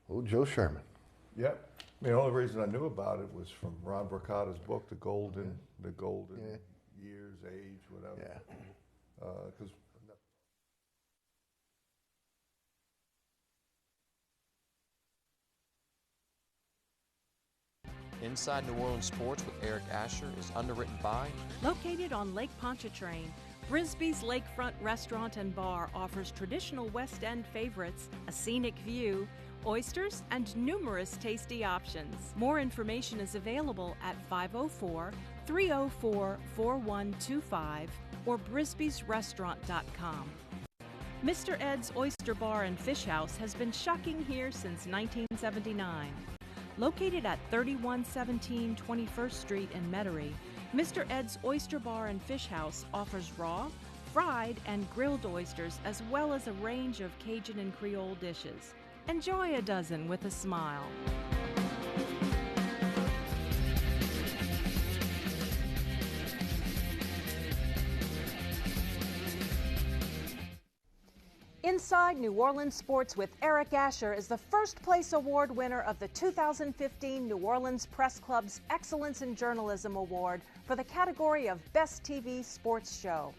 Oh, Joe Sherman. Yep. I mean, the only reason I knew about it was from Ron Brocata's book, The Golden Years, Age, whatever. Yeah. Because Inside New Orleans Sports with Eric Asher is underwritten by... Located on Lake Pontchartrain, Brisbee's Lakefront Restaurant and Bar offers traditional West End favorites, a scenic view, oysters, and numerous tasty options. More information is available at 504-304-4125 or brisbeesrestaurant.com. Mr. Ed's Oyster Bar and Fish House has been shucking here since 1979. Located at 3117 21st Street in Metairie, Mr. Ed's Oyster Bar and Fish House offers raw, fried, and grilled oysters as well as a range of Cajun and Creole dishes. Enjoy a dozen with a smile. Inside New Orleans Sports with Eric Asher is the first place award winner of the 2015 New Orleans Press Club's Excellence in Journalism Award for the category of Best TV Sports Show.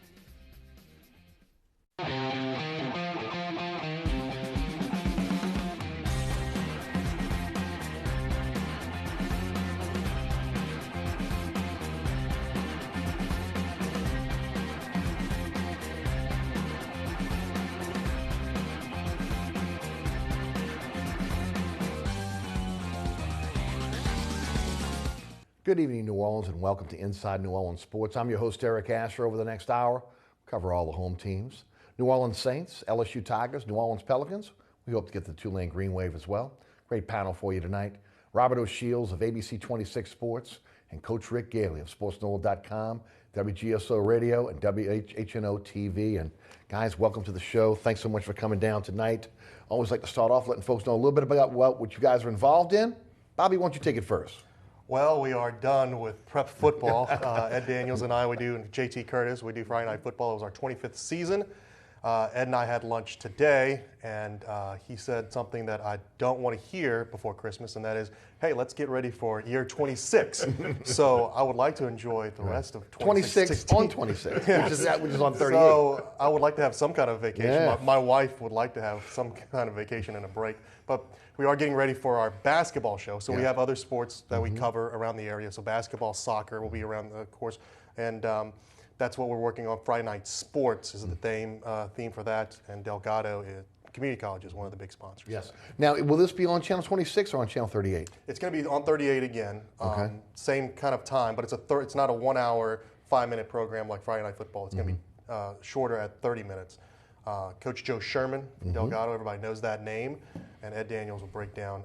Good evening, New Orleans, and welcome to Inside New Orleans Sports. I'm your host, Eric Asher. Over the next hour, we'll cover all the home teams. New Orleans Saints, LSU Tigers, New Orleans Pelicans. We hope to get the Tulane Green Wave as well. Great panel for you tonight. Robert O'Shields of ABC 26 Sports and Coach Rick Gailey of SportsNoel.com, WGSO Radio, and WHNO-TV. And guys, welcome to the show. Thanks so much for coming down tonight. Always like to start off letting folks know a little bit about what you guys are involved in. Bobby, why don't you take it first? Well, we are done with prep football. Ed Daniels and I, we do, and JT Curtis, we do Friday Night Football. It was our 25th season. Ed and I had lunch today, and he said something that I don't want to hear before Christmas, and that is, hey, let's get ready for year 26. So I would like to enjoy the rest of 26 on 26, yes. which is on 38. So I would like to have some kind of vacation. Yeah. My wife would like to have some kind of vacation and a break. But we are getting ready for our basketball show. So we have other sports that we cover around the area. So basketball, soccer will be around the course. And that's what we're working on. Friday Night Sports is the theme for that. And Delgado Community College is one of the big sponsors. Yes. Now, will this be on Channel 26 or on Channel 38? It's going to be on 38 again. Okay. Same kind of time, but it's not a 1 hour, 5-minute program like Friday Night Football. It's going to be shorter at 30 minutes. Coach Joe Sherman from Delgado, everybody knows that name. And Ed Daniels will break down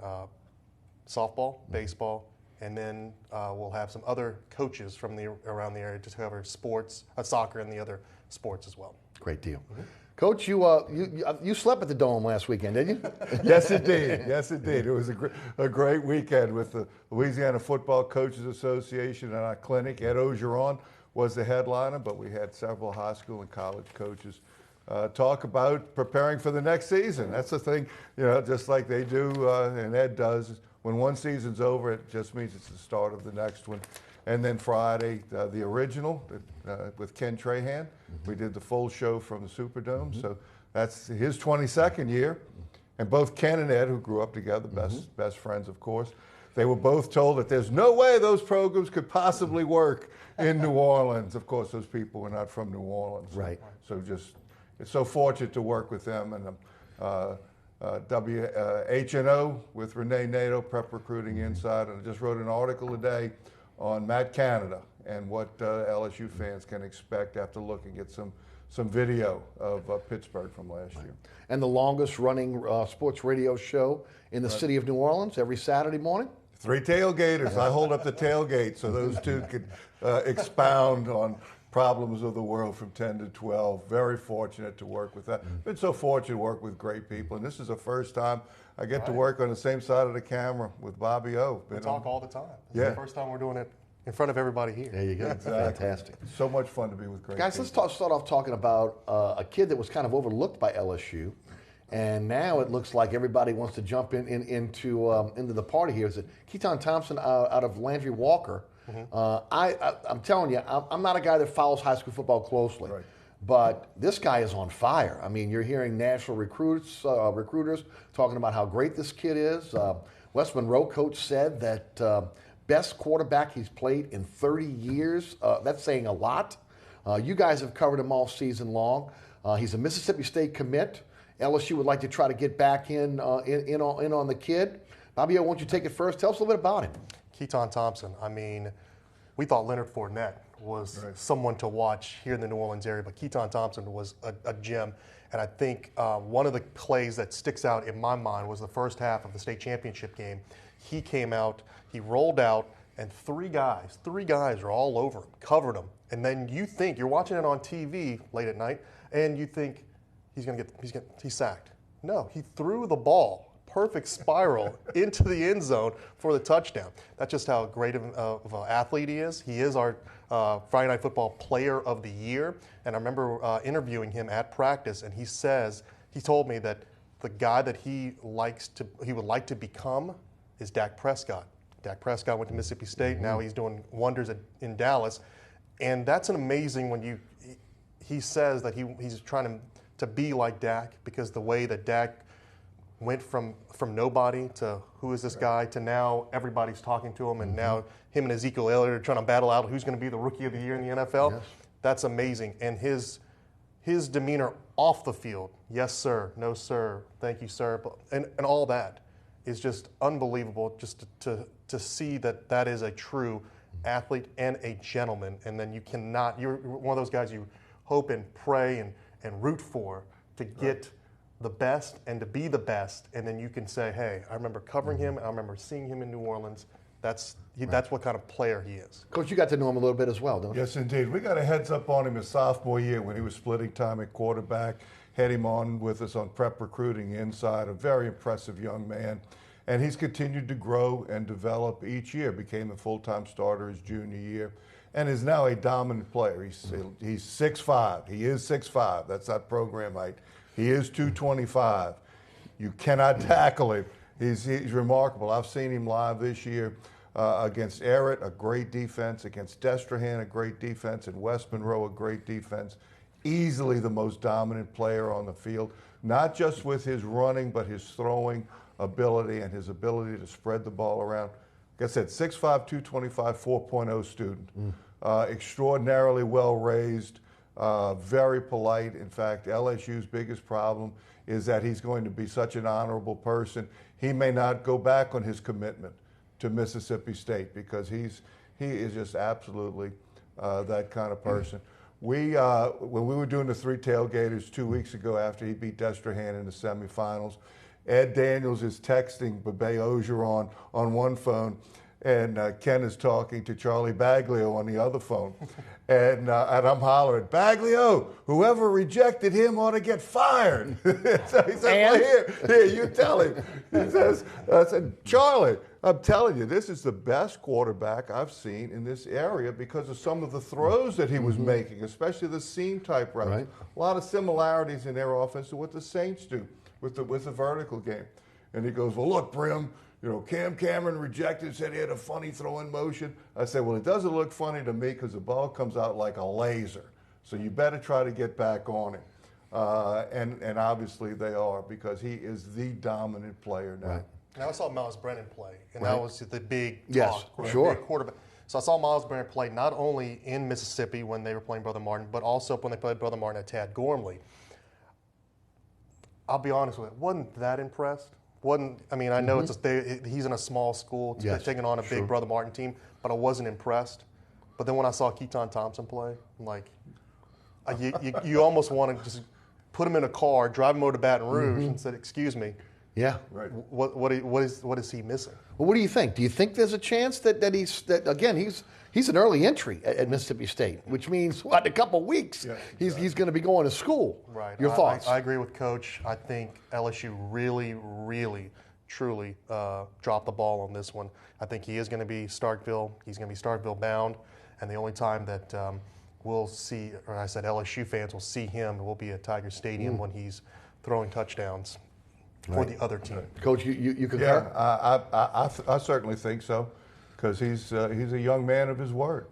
softball, baseball, and then we'll have some other coaches from around the area to cover sports, soccer, and the other sports as well. Great deal. Coach, you slept at the Dome last weekend, didn't you? Yes, it did. Yes, it did. It was a great weekend with the Louisiana Football Coaches Association and our clinic. Ed Ogeron was the headliner, but we had several high school and college coaches talk about preparing for the next season. That's the thing, just like they do and Ed does. When one season's over, it just means it's the start of the next one. And then Friday, the original with Ken Trahan. We did the full show from the Superdome. So that's his 22nd year. And both Ken and Ed, who grew up together, best friends, of course, they were both told that there's no way those programs could possibly work in New Orleans. Of course, those people were not from New Orleans. Right. So just, it's so fortunate to work with them. And WHNO with Renee Nato, Prep Recruiting Inside. And I just wrote an article today on Matt Canada and what LSU fans can expect after looking at some video of Pittsburgh from last year. And the longest running sports radio show in the city of New Orleans every Saturday morning? 3 tailgaters. I hold up the tailgate so those two could expound on problems of the world from 10 to 12. Very fortunate to work with that. Been so fortunate to work with great people. And this is the first time I get to work on the same side of the camera with Bobby O. We talk all the time. This is the first time we're doing it in front of everybody here. There you go. Exactly. Fantastic. So much fun to be with great Guys, people. let's start off talking about a kid that was kind of overlooked by LSU, And now it looks like everybody wants to jump into the party here. Is it Keaton Thompson out of Landry Walker? I'm telling you, I'm not a guy that follows high school football closely. Right. But this guy is on fire. I mean, you're hearing national recruiters talking about how great this kid is. West Monroe coach said that best quarterback he's played in 30 years. That's saying a lot. You guys have covered him all season long. He's a Mississippi State commit. LSU would like to try to get back in on the kid. Bobby, why don't you take it first? Tell us a little bit about him. Keaton Thompson. I mean, we thought Leonard Fournette was someone to watch here in the New Orleans area, but Keaton Thompson was a gem. And I think one of the plays that sticks out in my mind was the first half of the state championship game. He came out, he rolled out, and three guys were all over him, covered him. And then you're watching it on TV late at night, and you think he's sacked. No, he threw the ball, perfect spiral into the end zone for the touchdown. That's just how great of an athlete he is. He is our Friday Night Football Player of the Year. And I remember interviewing him at practice, and he told me that the guy that he would like to become is Dak Prescott. Dak Prescott went to Mississippi State. Now he's doing wonders in Dallas. And that's an amazing when he says that he's trying to be like Dak, because the way that Dak went from nobody to who is this guy to now everybody's talking to him, and now him and Ezekiel Elliott are trying to battle out who's going to be the rookie of the year in the NFL. Yes. That's amazing. And his demeanor off the field, yes sir, no sir, thank you sir, and all that is just unbelievable, just to see that is a true athlete and a gentleman. And then you're one of those guys you hope and pray and root for to get the best and to be the best, and then you can say, hey, I remember covering him, I remember seeing him in New Orleans. That's what kind of player he is. Coach, you got to know him a little bit as well, don't you? Yes, indeed. We got a heads up on him his sophomore year when he was splitting time at quarterback. Had him on with us on prep recruiting inside. A very impressive young man. And he's continued to grow and develop each year. Became a full-time starter his junior year and is now a dominant player. He's 6'5". He is 6'5". That's not program height. He is 225. You cannot tackle him. He's remarkable. I've seen him live this year against Everett, a great defense, against Destrehan, a great defense, and West Monroe, a great defense. Easily the most dominant player on the field, not just with his running, but his throwing ability and his ability to spread the ball around. Like I said, 6'5", 225, 4.0 student. Extraordinarily well raised. Very polite. In fact, LSU's biggest problem is that he's going to be such an honorable person. He may not go back on his commitment to Mississippi State because he is just absolutely that kind of person. When we were doing the Three Tailgaters 2 weeks ago after he beat Destrehan in the semifinals, Ed Daniels is texting Bebe Ogeron on one phone, and Ken is talking to Charlie Baglio on the other phone. And I'm hollering, Baglio, whoever rejected him ought to get fired. So he said, well, here, you tell him. He says, I said, Charlie, I'm telling you, this is the best quarterback I've seen in this area because of some of the throws that he was making, especially the seam type routes. Right. A lot of similarities in their offense to what the Saints do with the vertical game. And he goes, well, look, Brim, Cam Cameron rejected, said he had a funny throwing motion. I said, well, it doesn't look funny to me because the ball comes out like a laser. So you better try to get back on it. And obviously they are, because he is the dominant player now. Right. Now I saw Miles Brennan play, and that was the big Yes, talk. sure. Big quarterback. So I saw Miles Brennan play not only in Mississippi when they were playing Brother Martin, but also when they played Brother Martin at Tad Gormley. I'll be honest with you, wasn't that impressed. I know he's in a small school, taking on a big Brother Martin team, but I wasn't impressed. But then when I saw Keaton Thompson play, I'm like, you almost want to just put him in a car, drive him over to Baton Rouge, and said, "Excuse me, Yeah. Right. what is he missing?" Well, what do you think? Do you think there's a chance that he's an early entry at Mississippi State, which means in a couple of weeks he's going to be going to school? Right. Your thoughts? I agree with Coach. I think LSU really, really, truly dropped the ball on this one. I think he is going to be Starkville. He's going to be Starkville bound, and the only time that we'll see, or I said LSU fans will see him, will be at Tiger Stadium when he's throwing touchdowns for the other team. Coach, you concur? Yeah, I certainly think so, because he's a young man of his word.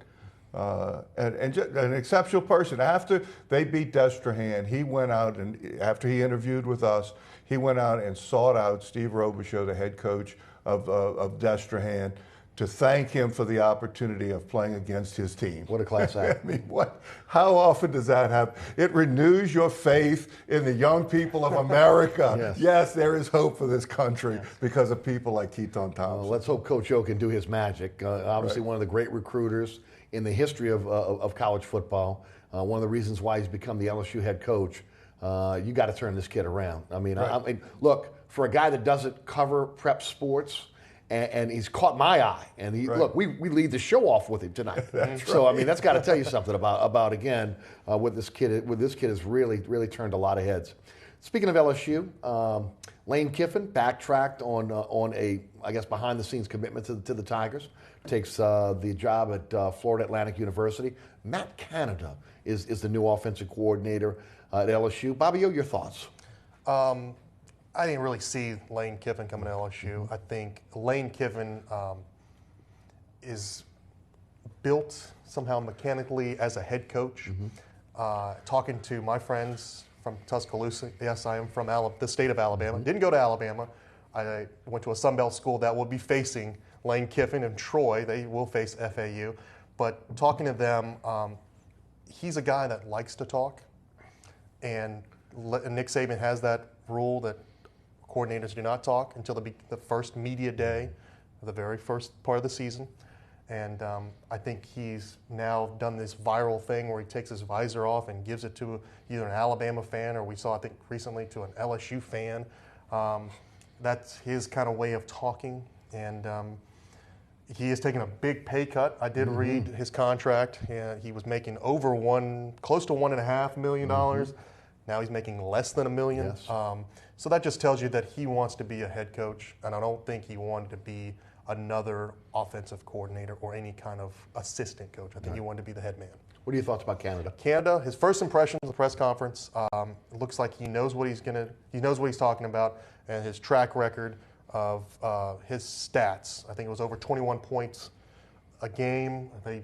And just an exceptional person. After they beat Destrehan, he went out and after he interviewed with us, he went out and sought out Steve Robichaux, the head coach of Destrehan, to thank him for the opportunity of playing against his team. What a class act. I mean, how often does that happen? It renews your faith in the young people of America. Yes, there is hope for this country because of people like Keaton Thompson. Let's hope Coach O can do his magic. Obviously, one of the great recruiters in the history of college football. One of the reasons why he's become the LSU head coach. You got to turn this kid around. I mean, I mean, look, for a guy that doesn't cover prep sports, and he's caught my eye. And look, we lead the show off with him tonight. So I mean, that's got to tell you something about again what this kid has really turned a lot of heads. Speaking of LSU, Lane Kiffin backtracked on a, I guess, behind the scenes commitment to the Tigers. Takes the job at Florida Atlantic University. Matt Canada is the new offensive coordinator at LSU. Bobby O, your thoughts? I didn't really see Lane Kiffin coming to LSU. I think Lane Kiffin is built somehow mechanically as a head coach. Talking to my friends from Tuscaloosa, yes, I am from the state of Alabama. Didn't go to Alabama. I went to a Sun Belt school that will be facing Lane Kiffin and Troy. They will face FAU. But talking to them, he's a guy that likes to talk. And Nick Saban has that rule that coordinators do not talk until the first media day, the very first part of the season. And I think he's now done this viral thing where he takes his visor off and gives it to either an Alabama fan, or we saw, I think, recently to an LSU fan. That's his kind of way of talking. And he has taken a big pay cut. I did read his contract. He was making close to $1.5 million. Now he's making less than $1 million. Yes. So that just tells you that he wants to be a head coach, and I don't think he wanted to be another offensive coordinator or any kind of assistant coach. I think he wanted to be the head man. What are your thoughts about Canada? Canada, his first impressions at the press conference, it looks like he knows what he knows what he's talking about, and his track record of his stats. I think it was over 21 points a game. They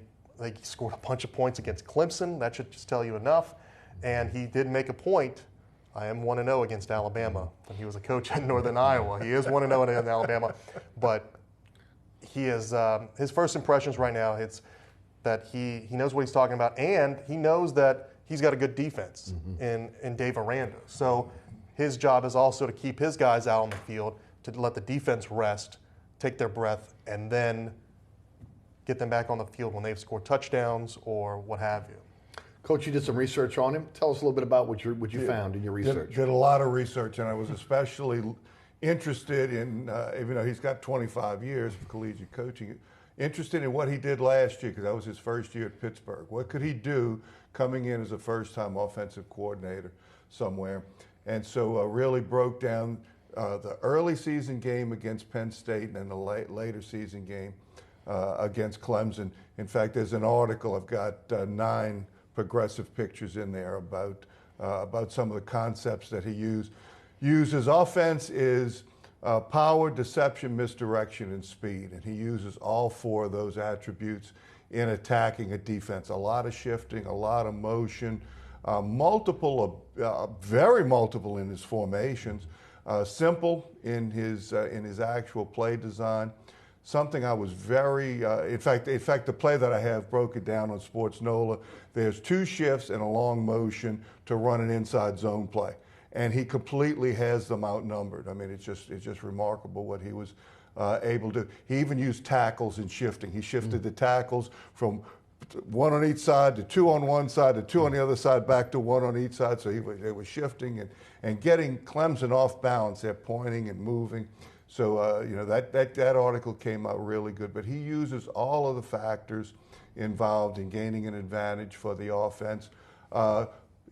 scored a bunch of points against Clemson. That should just tell you enough. And he did make a point. I am 1-0 against Alabama when he was a coach in Northern Iowa. He is 1-0 in Alabama, but he is his first impressions right now. It's that he knows what he's talking about, and he knows that he's got a good defense in Dave Aranda. So his job is also to keep his guys out on the field, to let the defense rest, take their breath, and then get them back on the field when they've scored touchdowns or what have you. Coach, you did some research on him. Tell us a little bit about what you found in your research. Did a lot of research, and I was especially interested in, even though he's got 25 years of collegiate coaching, interested in what he did last year, because that was his first year at Pittsburgh. What could he do coming in as a first-time offensive coordinator somewhere? And so really broke down the early season game against Penn State and then the later season game against Clemson. In fact, there's an article, I've got 9 progressive pictures in there about some of the concepts that he uses. Offense is power, deception, misdirection, and speed. And he uses all 4 of those attributes in attacking a defense. A lot of shifting, a lot of motion, very multiple in his formations, simple in his actual play design. Something I was very, in fact, the play that I have broken down on Sports NOLA, there's 2 shifts and a long motion to run an inside zone play. And he completely has them outnumbered. I mean, it's just remarkable what he was able to. He even used tackles in shifting. He shifted the tackles from 1 on each side to 2 on one side to 2 on the other side, back to 1 on each side. So they were shifting and getting Clemson off balance. They're pointing and moving. So, that article came out really good. But he uses all of the factors involved in gaining an advantage for the offense.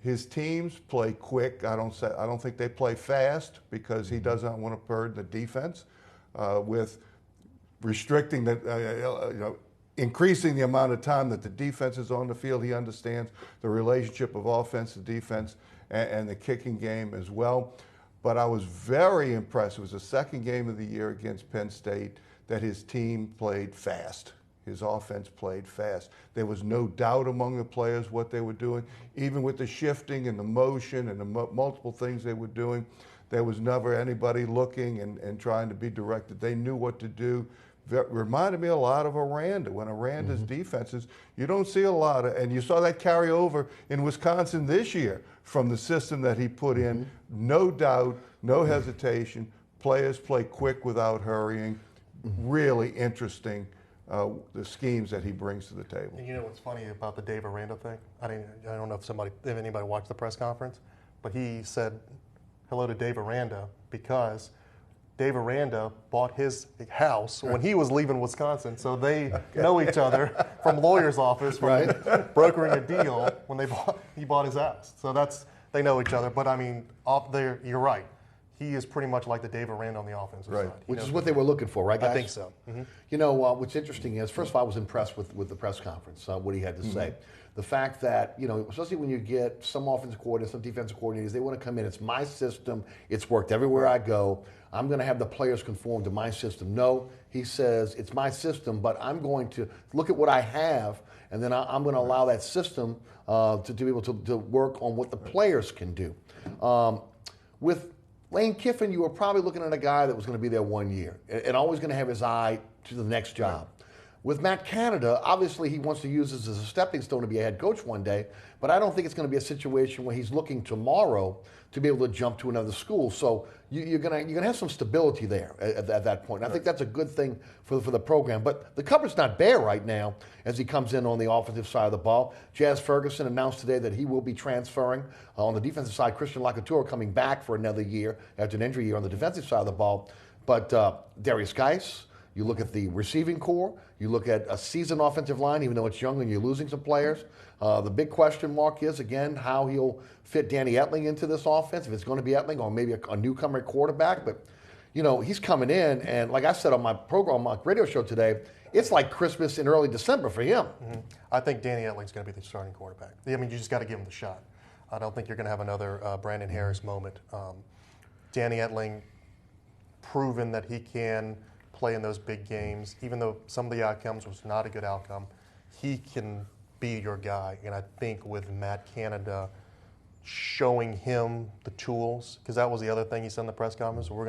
His teams play quick. I don't think they play fast, because he does not want to burden the defense with restricting increasing the amount of time that the defense is on the field. He understands the relationship of offense to defense and the kicking game as well. But I was very impressed. It was the second game of the year against Penn State that his team played fast. His offense played fast. There was no doubt among the players what they were doing. Even with the shifting and the motion and the multiple things they were doing, there was never anybody looking and trying to be directed. They knew what to do. Reminded me a lot of Aranda. When Aranda's defenses, you don't see a lot of, and you saw that carry over in Wisconsin this year from the system that he put in. No doubt, no hesitation. Players play quick without hurrying. Really interesting, the schemes that he brings to the table. You know what's funny about the Dave Aranda thing? I don't know if anybody watched the press conference, but he said hello to Dave Aranda because Dave Aranda bought his house when he was leaving Wisconsin, so they know each other from lawyer's office, from brokering a deal when he bought his house. So they know each other. But I mean, off there, you're right. He is pretty much like the Dave Aranda on the offensive side. Which is what they were looking for, right, guys? I think so. You know, what's interesting is, first of all, I was impressed with the press conference, what he had to say. The fact that, you know, especially when you get some offensive coordinators, some defensive coordinators, they want to come in, it's my system, it's worked everywhere I go, I'm going to have the players conform to my system. No, he says, it's my system, but I'm going to look at what I have, and then I'm going to allow that system to be able to work on what the players can do. With Lane Kiffin, you were probably looking at a guy that was going to be there 1 year and always going to have his eye to the next job. With Matt Canada, obviously he wants to use this as a stepping stone to be a head coach one day, but I don't think it's going to be a situation where he's looking tomorrow to be able to jump to another school. So you're going to have some stability there at that point. And I think that's a good thing for the program. But the cupboard's not bare right now as he comes in on the offensive side of the ball. Jazz Ferguson announced today that he will be transferring. On the defensive side, Christian Lacouture coming back for another year after an injury year on the defensive side of the ball. But Darius Geis, you look at the receiving core, you look at a seasoned offensive line, even though it's young and you're losing some players. The big question mark is, again, how he'll fit Danny Etling into this offense, if it's going to be Etling or maybe a newcomer quarterback. But, you know, he's coming in, and like I said on my program, my radio show today, it's like Christmas in early December for him. I think Danny Etling's going to be the starting quarterback. I mean, you just got to give him the shot. I don't think you're going to have another Brandon Harris moment. Danny Etling, proven that he can play in those big games, even though some of the outcomes was not a good outcome, he can be your guy. And I think with Matt Canada showing him the tools, because that was the other thing he said in the press conference, we're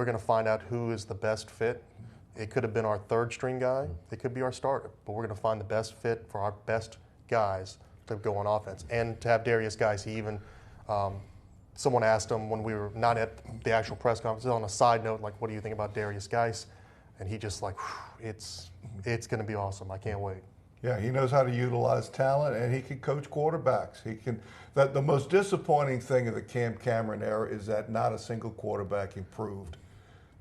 gonna find out who is the best fit. It could have been our third string guy, it could be our starter, but we're gonna find the best fit for our best guys to go on offense. And to have Darius Geis, he even someone asked him when we were not at the actual press conference, on a side note, like, what do you think about Darius Geis? And he just like, it's going to be awesome. I can't wait. Yeah, he knows how to utilize talent, and he can coach quarterbacks. He can. The most disappointing thing of the Cam Cameron era is that not a single quarterback improved.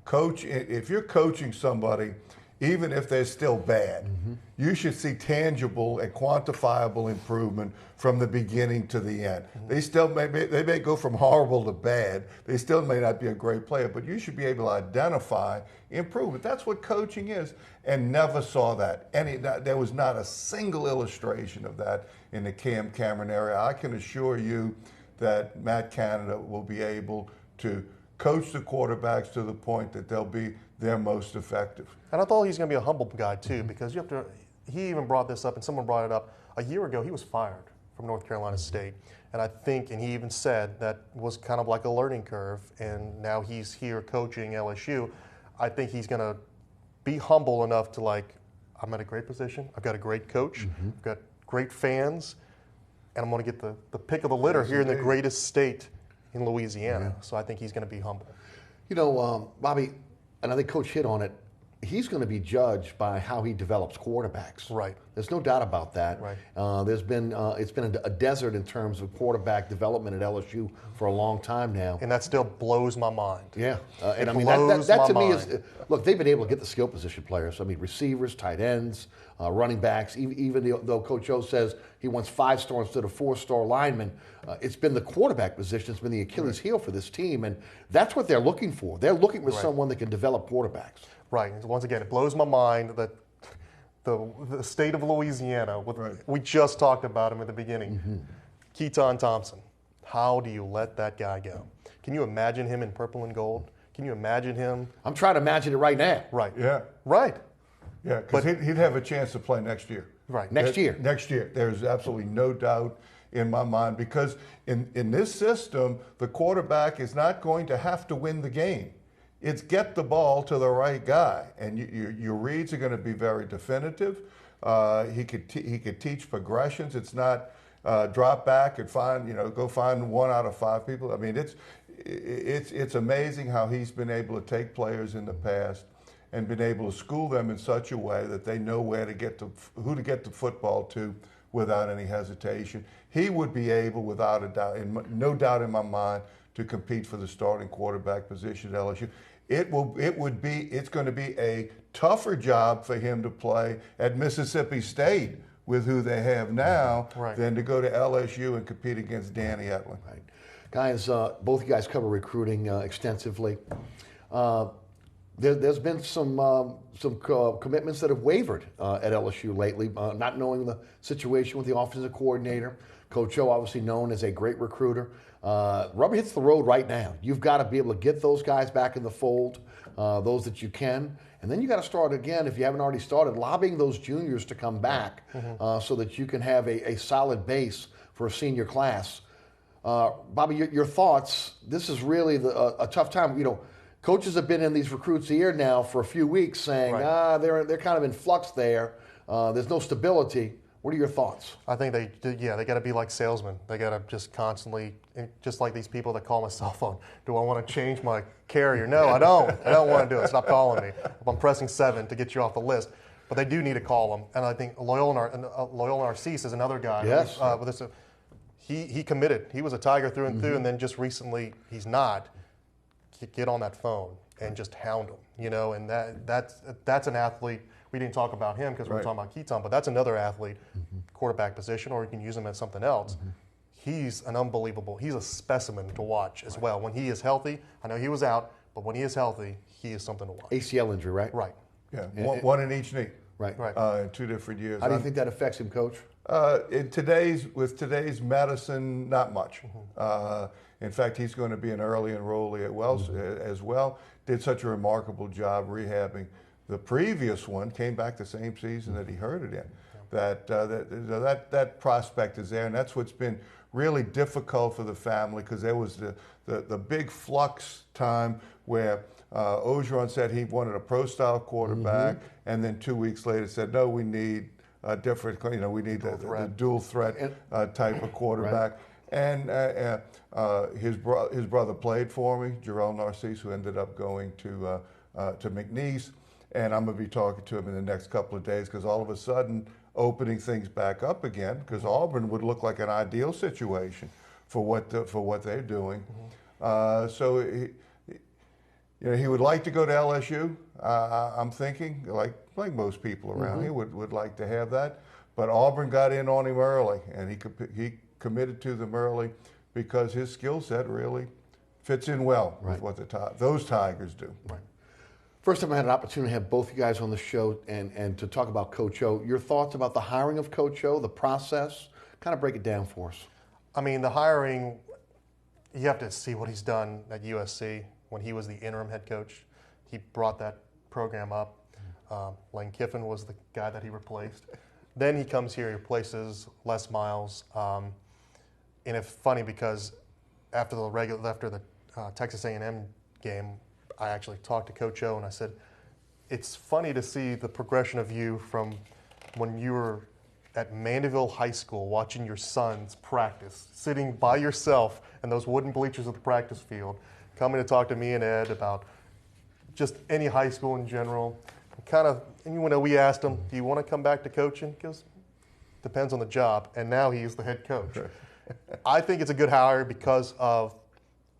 Coach, if you're coaching somebody, even if they're still bad, you should see tangible and quantifiable improvement from the beginning to the end. They still they may go from horrible to bad. They still may not be a great player, but you should be able to identify improvement. That's what coaching is, and never saw that. There was not a single illustration of that in the Cam Cameron area. I can assure you that Matt Canada will be able to coach the quarterbacks to the point that they'll be their most effective. And I thought he's going to be a humble guy too, because you have to. He even brought this up, and someone brought it up a year ago. He was fired from North Carolina State, and I think, and he even said that was kind of like a learning curve. And now he's here coaching LSU. I think he's going to be humble enough to like, I'm at a great position. I've got a great coach. I've got great fans, and I'm going to get the pick of the litter here in the greatest state in Louisiana. So I think he's going to be humble. You know, Bobby, and I think Coach hit on it, he's going to be judged by how he develops quarterbacks. Right. There's no doubt about that. Right. It's been a desert in terms of quarterback development at LSU for a long time now. And that still blows my mind. Yeah. And I mean, blows that my to me mind. is, look, they've been able to get the skill position players. I mean, receivers, tight ends, running backs, even though Coach O says he wants 5-star instead of 4-star linemen, it's been the quarterback position. It's been the Achilles heel for this team, and that's what they're looking for. They're looking for someone that can develop quarterbacks. Right. Once again, it blows my mind that the state of Louisiana. Right. We just talked about him at the beginning. Keaton Thompson. How do you let that guy go? Can you imagine him in purple and gold? Can you imagine him? I'm trying to imagine it right now. Right. Yeah. Right. Yeah, because he'd have a chance to play next year. Right. Next year. Next year. There's absolutely no doubt in my mind, because in this system, the quarterback is not going to have to win the game. It's get the ball to the right guy, and your reads are going to be very definitive. He could teach progressions. It's not drop back and go find 1 out of 5 people. I mean, it's amazing how he's been able to take players in the past and been able to school them in such a way that they know who to get the football to without any hesitation. He would be able, without a doubt, no doubt in my mind, to compete for the starting quarterback position at LSU. It's going to be a tougher job for him to play at Mississippi State with who they have now than to go to LSU and compete against Danny Etling. Right. Guys, both you guys cover recruiting extensively. There's been some commitments that have wavered at LSU lately, not knowing the situation with the offensive coordinator. Coach O, obviously known as a great recruiter. Rubber hits the road right now. You've got to be able to get those guys back in the fold, those that you can. And then you got to start again, if you haven't already started, lobbying those juniors to come back so that you can have a solid base for a senior class. Bobby, your thoughts. This is really a tough time. Coaches have been in these recruits' ear now for a few weeks saying, they're kind of in flux there. There's no stability. What are your thoughts? I think they got to be like salesmen. They got to just constantly, just like these people that call my cell phone. Do I want to change my carrier? No, I don't. I don't want to do it. Stop calling me. I'm pressing 7 to get you off the list. But they do need to call them. And I think Loyola Narcisse is another guy. Yes. He committed. He was a Tiger through and through, and then just recently he's not. Get on that phone and just hound him. And that's an athlete. We didn't talk about him because we were talking about Keaton, but that's another athlete, quarterback position, or you can use him as something else. He's he's a specimen to watch as well. When he is healthy, I know he was out, but when he is healthy, he is something to watch. ACL injury, right? Right. Yeah, one in each knee. Right. In 2 different years. How do you think that affects him, Coach? With today's medicine, not much. In fact, he's going to be an early enrollee at Wells as well. Did such a remarkable job rehabbing. The previous one came back the same season that he hurt it in. That prospect is there, and that's what's been really difficult for the family, because there was the big flux time where Ogeron said he wanted a pro-style quarterback, and then 2 weeks later said, no, we need a different, we need the dual threat type of quarterback. And his brother played for me, Jarrell Narcisse, who ended up going to McNeese. And I'm going to be talking to him in the next couple of days, because all of a sudden, opening things back up again, because Auburn would look like an ideal situation for what they're doing. So he would like to go to LSU. I'm thinking, like most people around here, would like to have that. But Auburn got in on him early, and he committed to them early because his skill set really fits in well with what those Tigers do. Right. First time I had an opportunity to have both you guys on the show and to talk about Coach O. Your thoughts about the hiring of Coach O, the process? Kind of break it down for us. I mean, the hiring, you have to see what he's done at USC when he was the interim head coach. He brought that program up. Lane Kiffin was the guy that he replaced. Then he comes here, he replaces Les Miles. And it's funny because after the Texas A&M game, I actually talked to Coach O and I said, it's funny to see the progression of you from when you were at Mandeville High School watching your sons practice, sitting by yourself in those wooden bleachers of the practice field, coming to talk to me and Ed about just any high school in general. And we asked him, do you want to come back to coaching? He goes, depends on the job. And now he is the head coach. I think it's a good hire because of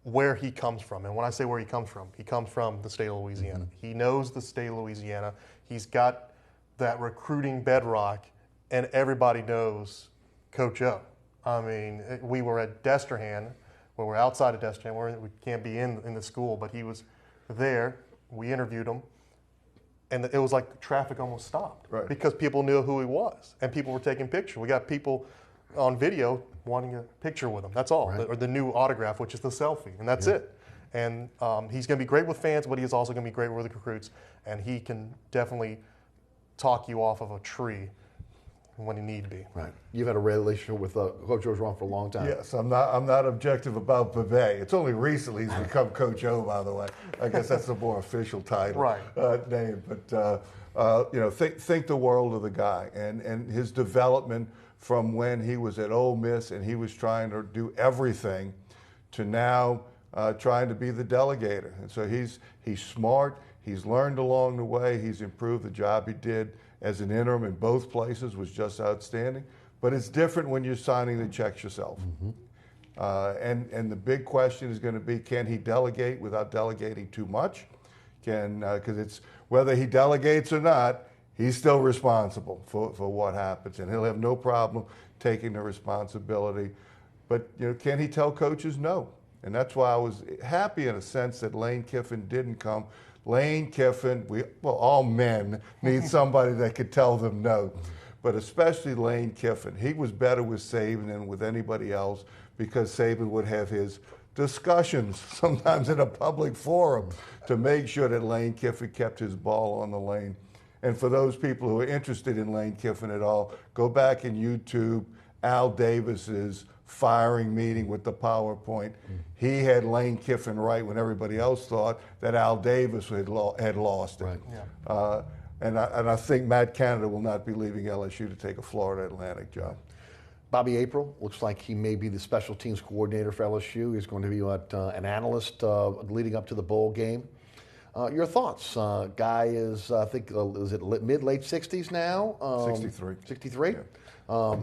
where he comes from. And when I say where he comes from the state of Louisiana. He knows the state of Louisiana. He's got that recruiting bedrock, and everybody knows Coach O. I mean, we were at Destrehan, we were outside of Destrehan, we can't be in the school, but he was there. We interviewed him. and it was like traffic almost stopped because people knew who he was and people were taking pictures. We got people on video wanting a picture with him. That's all, or the new autograph, which is the selfie, and that's it. And he's going to be great with fans, but he's also going to be great with the recruits, and he can definitely talk you off of a tree when you need to be. Right. You've had a relationship with Coach Orgeron for a long time. Yes, I'm not objective about Bebe. It's only recently he's become Coach O, by the way. I guess that's a more official title name. But think the world of the guy and his development from when he was at Ole Miss and he was trying to do everything to now trying to be the delegator. And so he's smart. He's learned along the way. He's improved. The job he did as an interim in both places was just outstanding. But it's different when you're signing the checks yourself. And the big question is going to be, can he delegate without delegating too much? Because it's whether he delegates or not, he's still responsible for what happens, and he'll have no problem taking the responsibility. But can he tell coaches no? And that's why I was happy in a sense that Lane Kiffin didn't come. Lane Kiffin, all men need somebody that could tell them no, but especially Lane Kiffin. He was better with Saban than with anybody else because Saban would have his discussions sometimes in a public forum to make sure that Lane Kiffin kept his ball on the lane. And for those people who are interested in Lane Kiffin at all, go back and YouTube Al Davis's firing meeting with the PowerPoint. He had Lane Kiffin right when everybody else thought that Al Davis had lost it. Right. Yeah. And I think Matt Canada will not be leaving LSU to take a Florida Atlantic job. Bobby April looks like he may be the special teams coordinator for LSU. He's going to be an analyst leading up to the bowl game. Your thoughts? Guy is, I think, is it mid-late 60s now? 63. 63? Yeah.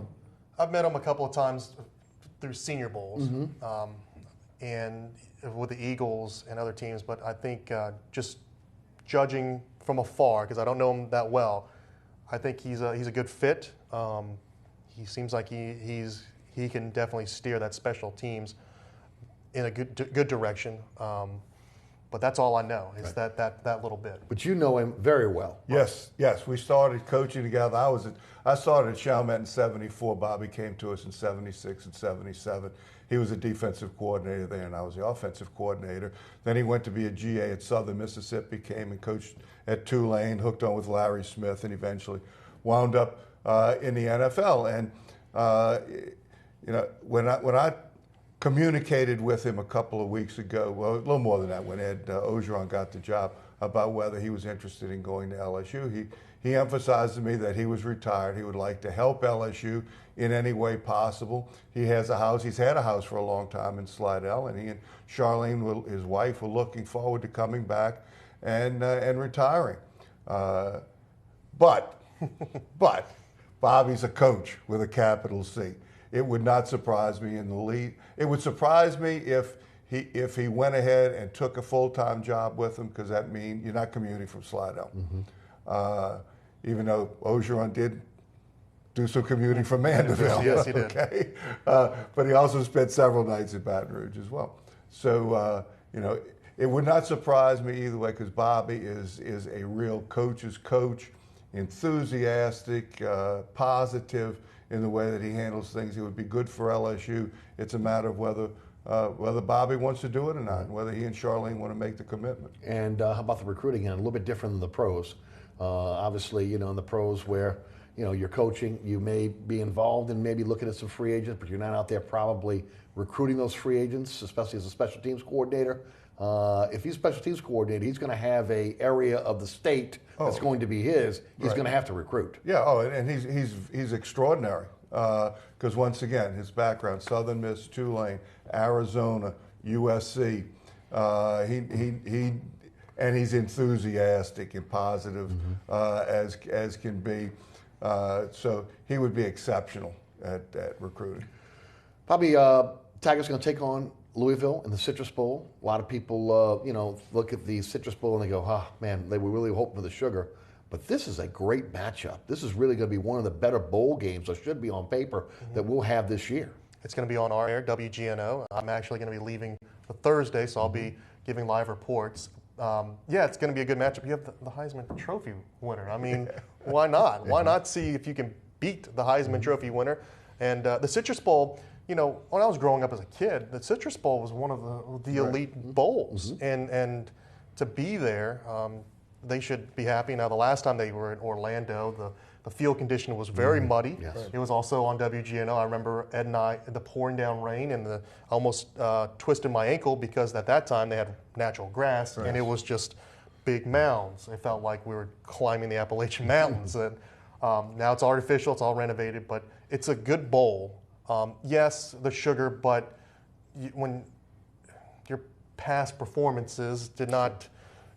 I've met him a couple of times through Senior Bowls and with the Eagles and other teams, but I think just judging from afar, because I don't know him that well, I think he's a good fit. He seems like he can definitely steer that special teams in a good direction. But that's all I know is that little bit. But you know him very well. Yes. We started coaching together. I started at Chalmette in '74. Bobby came to us in '76 and '77. He was a defensive coordinator there, and I was the offensive coordinator. Then he went to be a GA at Southern Mississippi, came and coached at Tulane, hooked on with Larry Smith, and eventually wound up in the NFL. And when I communicated with him a couple of weeks ago, well, a little more than that, when Ed Orgeron got the job, about whether he was interested in going to LSU. He emphasized to me that he was retired. He would like to help LSU in any way possible. He has a house. He's had a house for a long time in Slidell, and he and Charlene, his wife, were looking forward to coming back and retiring. But Bobby's a coach with a capital C. It would not surprise me in the lead. It would surprise me if he went ahead and took a full-time job with him, because that means you're not commuting from Slidell. Even though Orgeron did do some commuting from Mandeville. Yes, he did. Okay? But he also spent several nights at Baton Rouge as well. So, it would not surprise me either way, because Bobby is a real coach's coach, enthusiastic, positive in the way that he handles things. It would be good for LSU. It's a matter of whether Bobby wants to do it or not, and whether he and Charlene want to make the commitment. And how about the recruiting end? A little bit different than the pros. Obviously, in the pros where, you're coaching, you may be involved in maybe looking at some free agents, but you're not out there probably recruiting those free agents, especially as a special teams coordinator. If he's a special teams coordinator, he's going to have an area of the state that's going to be his. He's going to have to recruit. Yeah. And he's extraordinary because once again, his background: Southern Miss, Tulane, Arizona, USC. And he's enthusiastic and positive as can be. So he would be exceptional at recruiting. Probably Tigers going to take on Louisville in the Citrus Bowl. A lot of people, look at the Citrus Bowl and they go, "Oh man, they were really hoping for the sugar." But this is a great matchup. This is really going to be one of the better bowl games, or should be on paper, that we'll have this year. It's going to be on our air, WGNO. I'm actually going to be leaving for Thursday, so I'll be giving live reports. yeah, it's going to be a good matchup. You have the Heisman Trophy winner. I mean, why not? Why not see if you can beat the Heisman Trophy winner? And the Citrus Bowl, when I was growing up as a kid, the Citrus Bowl was one of the elite bowls. And to be there, they should be happy. Now, the last time they were in Orlando, the field condition was very muddy. Yes. It was also on WGNO. I remember Ed and I, the pouring down rain, and I almost twisted my ankle because at that time they had natural grass, and it was just big mounds. It felt like we were climbing the Appalachian Mountains. And now it's artificial, it's all renovated, but it's a good bowl. Yes, the sugar, but when your past performances did not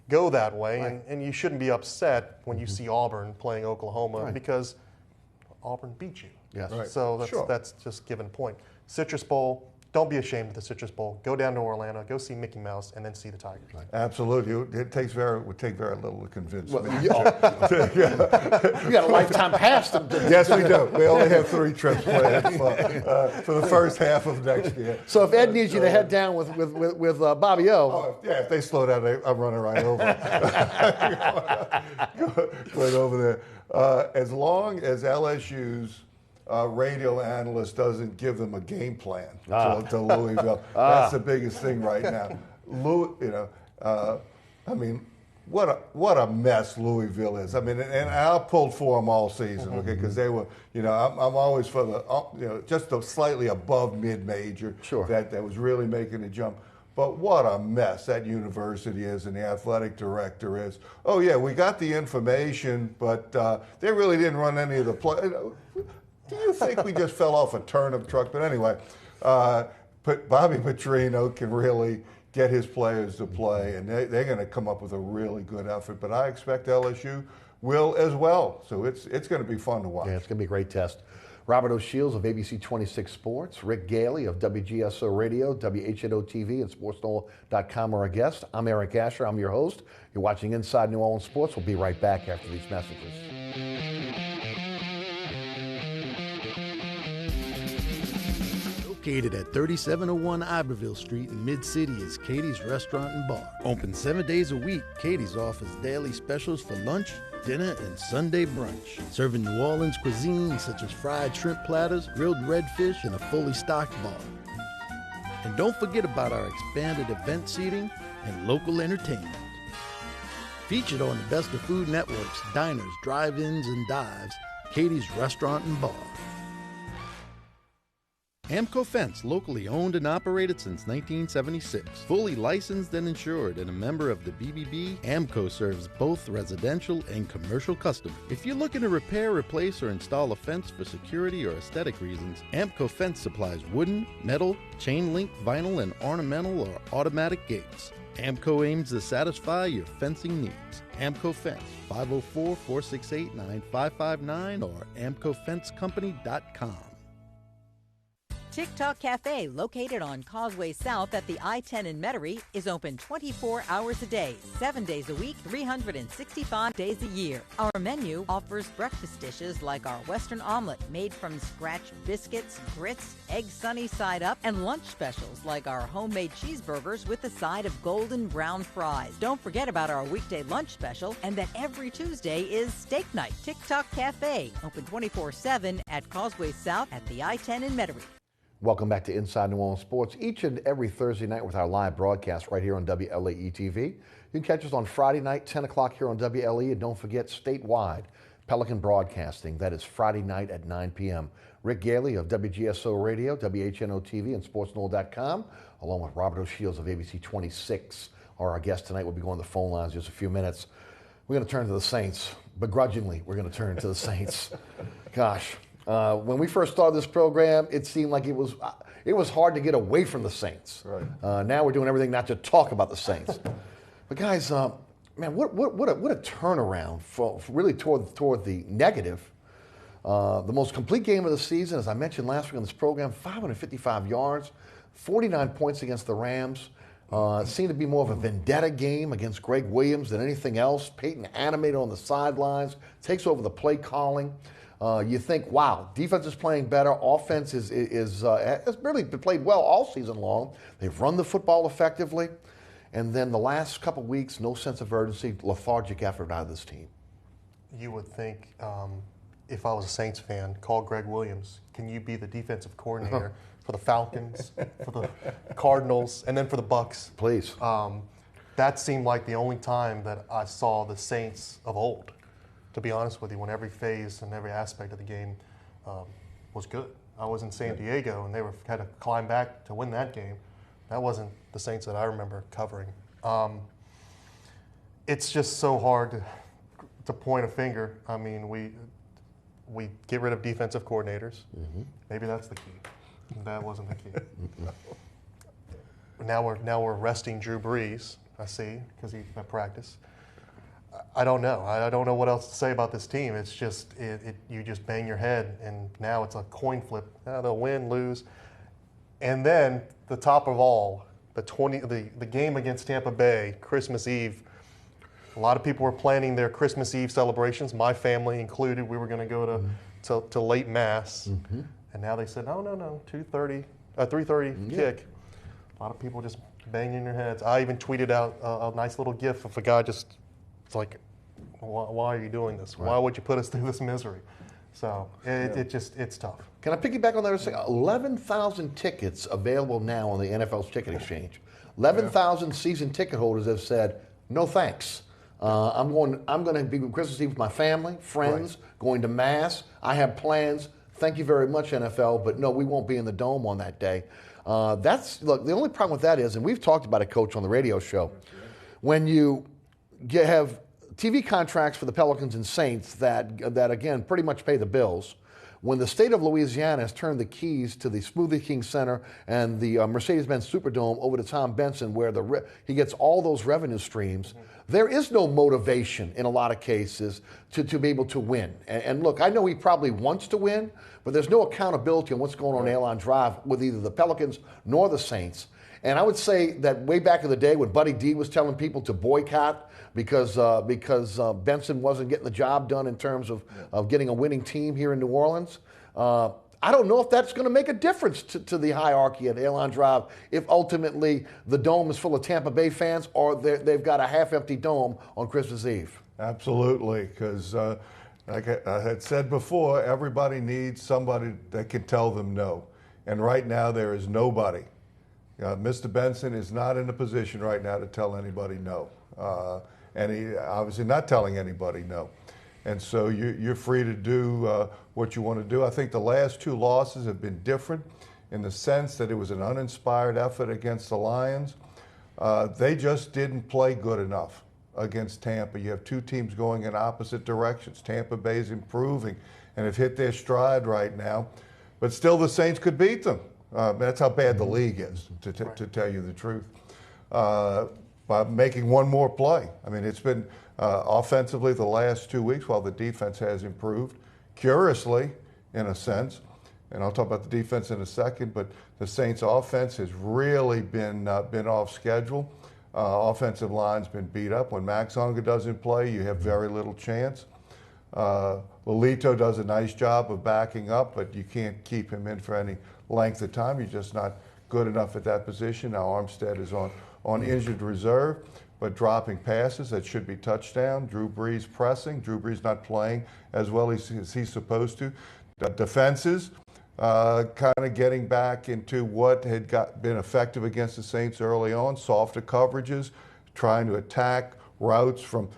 go that way, and you shouldn't be upset when you see Auburn playing Oklahoma because Auburn beat you. Yes. Right. So Sure. that's just given point. Citrus Bowl, don't be ashamed of the Citrus Bowl. Go down to Orlando, go see Mickey Mouse, and then see the Tigers. Absolutely. It would take very little to convince me. You got a lifetime pass. Yes, we do. We only have 3 trips planned for the first half of next year. So if Ed needs you to head down with Bobby O. Oh, yeah, if they slow down, I'm running right over. Going over there. As long as LSU's radio analyst doesn't give them a game plan to Louisville, that's the biggest thing right now. I mean, what a mess Louisville is. I mean, and I pulled for them all season, okay, because they were, I'm always for the, just a slightly above mid-major that was really making a jump. But what a mess that university is and the athletic director is. Oh, yeah, we got the information, but they really didn't run any of the play. Do you think we just fell off a turnip truck? But anyway, Bobby Petrino can really get his players to play, and they're going to come up with a really good effort. But I expect LSU will as well. So it's going to be fun to watch. Yeah, it's going to be a great test. Robert O'Shields of ABC 26 Sports, Rick Gailey of WGSO Radio, WHNO-TV, and SportsNola.com are our guests. I'm Eric Asher. I'm your host. You're watching Inside New Orleans Sports. We'll be right back after these messages. Located at 3701 Iberville Street in Mid-City is Katie's Restaurant and Bar. Open 7 days a week, Katie's offers daily specials for lunch, dinner, and Sunday brunch. Serving New Orleans cuisine such as fried shrimp platters, grilled redfish, and a fully stocked bar. And don't forget about our expanded event seating and local entertainment. Featured on the Best of Food Network's diners, drive-ins, and dives, Katie's Restaurant and Bar. Amco Fence, locally owned and operated since 1976. Fully licensed and insured and a member of the BBB, Amco serves both residential and commercial customers. If you're looking to repair, replace, or install a fence for security or aesthetic reasons, Amco Fence supplies wooden, metal, chain link, vinyl, and ornamental or automatic gates. Amco aims to satisfy your fencing needs. Amco Fence, 504-468-9559 or AmcoFenceCompany.com. TikTok Cafe, located on Causeway South at the I-10 in Metairie, is open 24 hours a day, 7 days a week, 365 days a year. Our menu offers breakfast dishes like our Western omelet made from scratch biscuits, grits, egg sunny side up, and lunch specials like our homemade cheeseburgers with a side of golden brown fries. Don't forget about our weekday lunch special and that every Tuesday is steak night. TikTok Cafe, open 24/7 at Causeway South at the I-10 in Metairie. Welcome back to Inside New Orleans Sports, each and every Thursday night with our live broadcast right here on WLAE-TV. You can catch us on Friday night, 10 o'clock here on WLE, and don't forget statewide, Pelican Broadcasting. That is Friday night at 9 p.m. Rick Gailey of WGSO Radio, WHNO-TV, and SportsNola.com, along with Robert O'Shields of ABC 26, are our guests tonight. We'll be going to the phone lines in just a few minutes. We're going to turn to the Saints. Begrudgingly, we're going to turn to the Saints. Gosh. When we first started this program, it seemed like it was hard to get away from the Saints. Right. Now we're doing everything not to talk about the Saints. But guys, man, what a turnaround for really toward the negative. The most complete game of the season, as I mentioned last week on this program, 555 yards, 49 points against the Rams. It seemed to be more of a vendetta game against Greg Williams than anything else. Peyton animated on the sidelines, takes over the play calling. You think, wow, defense is playing better. Offense has really played well all season long. They've run the football effectively. and then the last couple weeks, no sense of urgency, lethargic effort out of this team. You would think, if I was a Saints fan, call Greg Williams. Can you be the defensive coordinator for the Falcons, for the Cardinals, and then for the Bucks? Please. That seemed like the only time that I saw the Saints of old, to be honest with you, when every phase and every aspect of the game was good. I was in San Diego, and they had to climb back to win that game. That wasn't the Saints that I remember covering. It's just so hard to point a finger. I mean, we get rid of defensive coordinators. Mm-hmm. Maybe that's the key. That wasn't the key. Now we're resting Drew Brees, I see, because he's at practice. I don't know. I don't know what else to say about this team. It's just you just bang your head, and now it's a coin flip. They'll win, lose, and then the top of all, the game against Tampa Bay, Christmas Eve. A lot of people were planning their Christmas Eve celebrations, my family included. We were going to go to late Mass, and now they said, no, 3:30 kick. A lot of people just banging their heads. I even tweeted out a nice little gif of a guy just, it's like, why are you doing this? Right. Why would you put us through this misery? So it's tough. Can I piggyback on that and say 11,000 tickets available now on the NFL's ticket exchange? 11,000 season ticket holders have said, no thanks. I'm going to be with Christmas Eve with my family, friends, going to Mass. I have plans. Thank you very much, NFL, but no, we won't be in the Dome on that day. Look, the only problem with that is, and we've talked about it, Coach, on the radio show, when you have TV contracts for the Pelicans and Saints that again, pretty much pay the bills, when the state of Louisiana has turned the keys to the Smoothie King Center and the Mercedes-Benz Superdome over to Tom Benson, where he gets all those revenue streams, there is no motivation in a lot of cases to be able to win. And look, I know he probably wants to win, but there's no accountability on what's going on Airline Drive with either the Pelicans nor the Saints. And I would say that way back in the day when Buddy D was telling people to boycott because Benson wasn't getting the job done in terms of getting a winning team here in New Orleans, I don't know if that's going to make a difference to the hierarchy at Airline Drive if ultimately the Dome is full of Tampa Bay fans or they've got a half-empty Dome on Christmas Eve. Absolutely, because like I had said before, everybody needs somebody that can tell them no. And right now there is nobody. Mr. Benson is not in a position right now to tell anybody no. And he obviously not telling anybody no. And so you're free to do what you want to do. I think the last two losses have been different in the sense that it was an uninspired effort against the Lions. They just didn't play good enough against Tampa. You have two teams going in opposite directions. Tampa Bay's improving and have hit their stride right now. But still the Saints could beat them. That's how bad the league is, to tell you the truth. By making one more play. I mean, it's been offensively the last 2 weeks while the defense has improved. Curiously, in a sense, and I'll talk about the defense in a second, but the Saints' offense has really been off schedule. Offensive line's been beat up. When Max Unger doesn't play, you have very little chance. Lolito does a nice job of backing up, but you can't keep him in for any length of time. You're just not good enough at that position. Now Armstead is on injured reserve, but dropping passes that should be touchdown. Drew Brees pressing. Drew Brees not playing as well as he's supposed to. Defenses kind of getting back into what had been effective against the Saints early on. Softer coverages, trying to attack routes from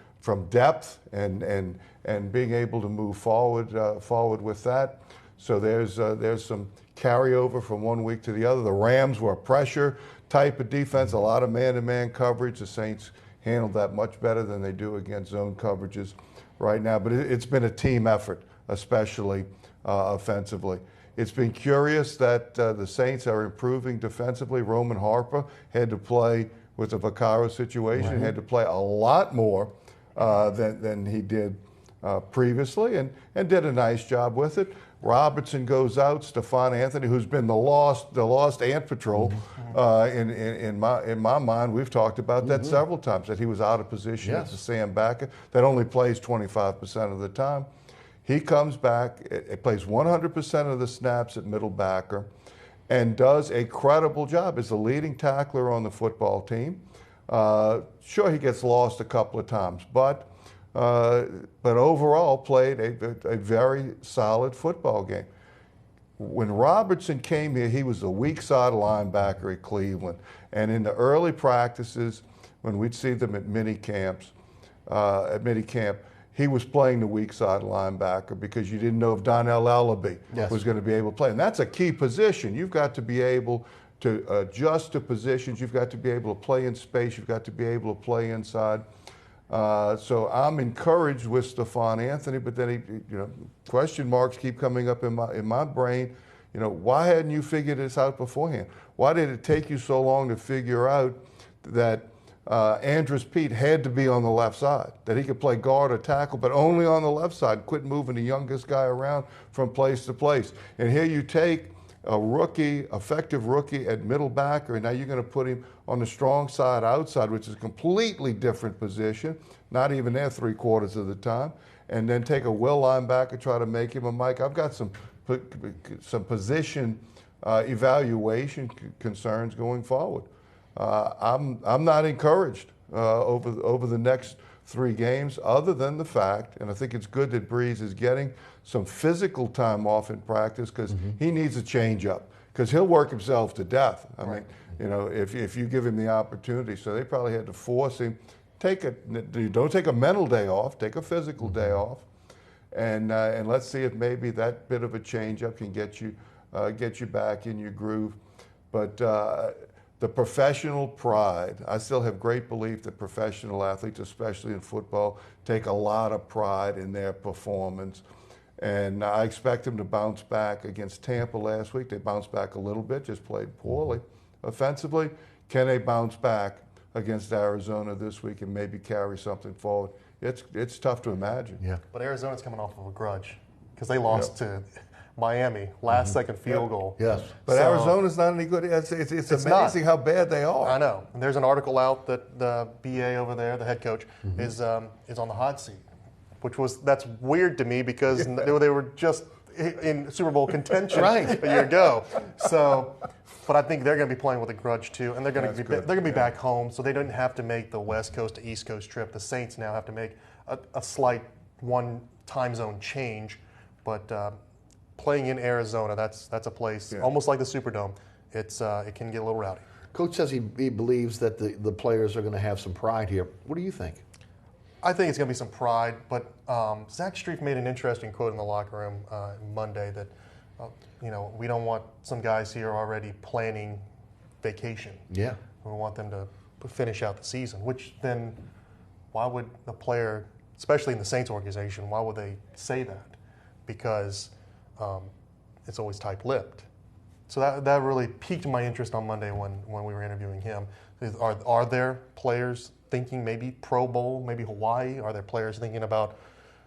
depth and being able to move forward with that. So there's some carryover from one week to the other. The Rams were a pressure type of defense, a lot of man-to-man coverage. The Saints handled that much better than they do against zone coverages right now. But it's been a team effort, especially offensively. It's been curious that the Saints are improving defensively. Roman Harper had to play with the Vaccaro situation, had to play a lot more than he did previously, and did a nice job with it. Robertson goes out. Stephon Anthony, who's been the lost ant patrol, in my mind, we've talked about that several times, that he was out of position as a Sam backer that only plays 25% of the time. He comes back, plays 100% of the snaps at middle backer, and does a credible job as the leading tackler on the football team. Sure, he gets lost a couple of times, but overall played a very solid football game. When Robertson came here, he was a weak side linebacker at Cleveland. And in the early practices, when we'd see them at minicamp, he was playing the weak side linebacker because you didn't know if Donnell Ellaby was going to be able to play. And that's a key position. You've got to be able to adjust to positions. You've got to be able to play in space. You've got to be able to play inside. So I'm encouraged with Stephon Anthony, but then question marks keep coming up in my brain. Why hadn't you figured this out beforehand? Why did it take you so long to figure out that Andrus Peat had to be on the left side, that he could play guard or tackle, but only on the left side, quit moving the youngest guy around from place to place? And here you take a rookie, effective rookie at middle backer, and now you're going to put him on the strong side outside, which is a completely different position, not even there 3/4 of the time, and then take a will linebacker, try to make him a Mike. I've got some position evaluation concerns going forward. I'm not encouraged over the next 3 games, other than the fact, and I think it's good that Breeze is getting some physical time off in practice, because he needs a change up, because he'll work himself to death. I mean, if you give him the opportunity. So they probably had to force him, don't take a mental day off, take a physical day off, and let's see if maybe that bit of a change up can get you back in your groove. But the professional pride, I still have great belief that professional athletes, especially in football, take a lot of pride in their performance. And I expect them to bounce back against Tampa last week. They bounced back a little bit, just played poorly offensively. Can they bounce back against Arizona this week and maybe carry something forward? It's tough to imagine. Yeah. But Arizona's coming off of a grudge because they lost to Miami, last-second field goal. Yes. But so, Arizona's not any good. It's amazing how bad they are. I know. And there's an article out that the BA over there, the head coach, is on the hot seat, that's weird to me because they were just in Super Bowl contention a year ago. So, but I think they're going to be playing with a grudge too, and they're going to be back home, so they didn't have to make the West Coast to East Coast trip. The Saints now have to make a slight one time zone change, but playing in Arizona, that's a place almost like the Superdome. It can get a little rowdy. Coach says he believes that the players are going to have some pride here. What do you think? I think it's going to be some pride, but Zach Strief made an interesting quote in the locker room Monday that, we don't want some guys here already planning vacation. Yeah. We want them to finish out the season, which then why would a player, especially in the Saints organization, why would they say that? Because it's always tight-lipped. So that really piqued my interest on Monday when we were interviewing him. Are there players thinking maybe Pro Bowl, maybe Hawaii? Are there players thinking about,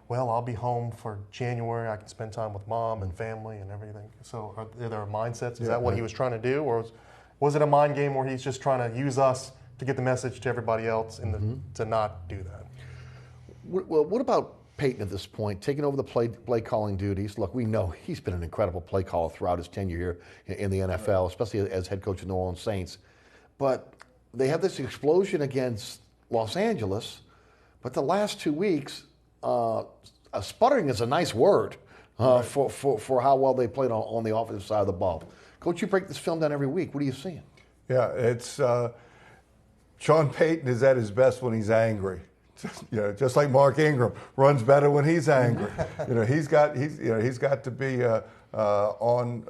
well, I'll be home for January, I can spend time with mom and family and everything? So are there mindsets? Is that what he was trying to do? Or was it a mind game where he's just trying to use us to get the message to everybody else and to not do that? Well, what about Peyton at this point, taking over the play calling duties? Look, we know he's been an incredible play caller throughout his tenure here in the NFL, especially as head coach of the New Orleans Saints. But they have this explosion against Los Angeles, but the last 2 weeks, sputtering is a nice word for how well they played on the offensive side of the ball. Coach, you break this film down every week. What are you seeing? Yeah, it's Sean Payton is at his best when he's angry. Just like Mark Ingram runs better when he's angry. He's got to be on.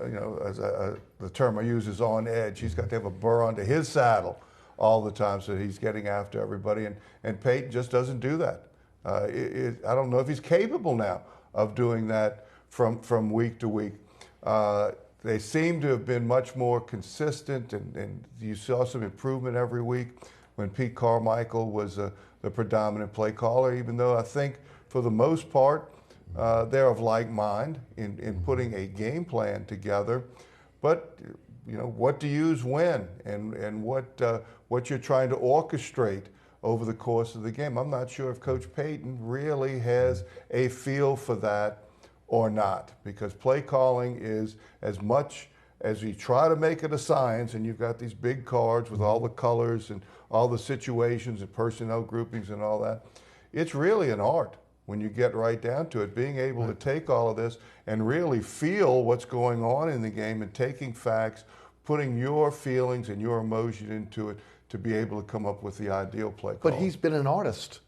The term I use is on edge. He's got to have a burr under his saddle all the time, so he's getting after everybody. And Peyton just doesn't do that. I don't know if he's capable now of doing that from week to week. They seem to have been much more consistent, and you saw some improvement every week when Pete Carmichael was the predominant play caller, even though I think for the most part they're of like mind in putting a game plan together. But what to use when, and what you're trying to orchestrate over the course of the game. I'm not sure if Coach Payton really has a feel for that or not, because play calling is as much as you try to make it a science, and you've got these big cards with all the colors and all the situations and personnel groupings and all that, it's really an art when you get right down to it, being able to take all of this and really feel what's going on in the game and taking facts, putting your feelings and your emotion into it to be able to come up with the ideal play call. But he's been an artist.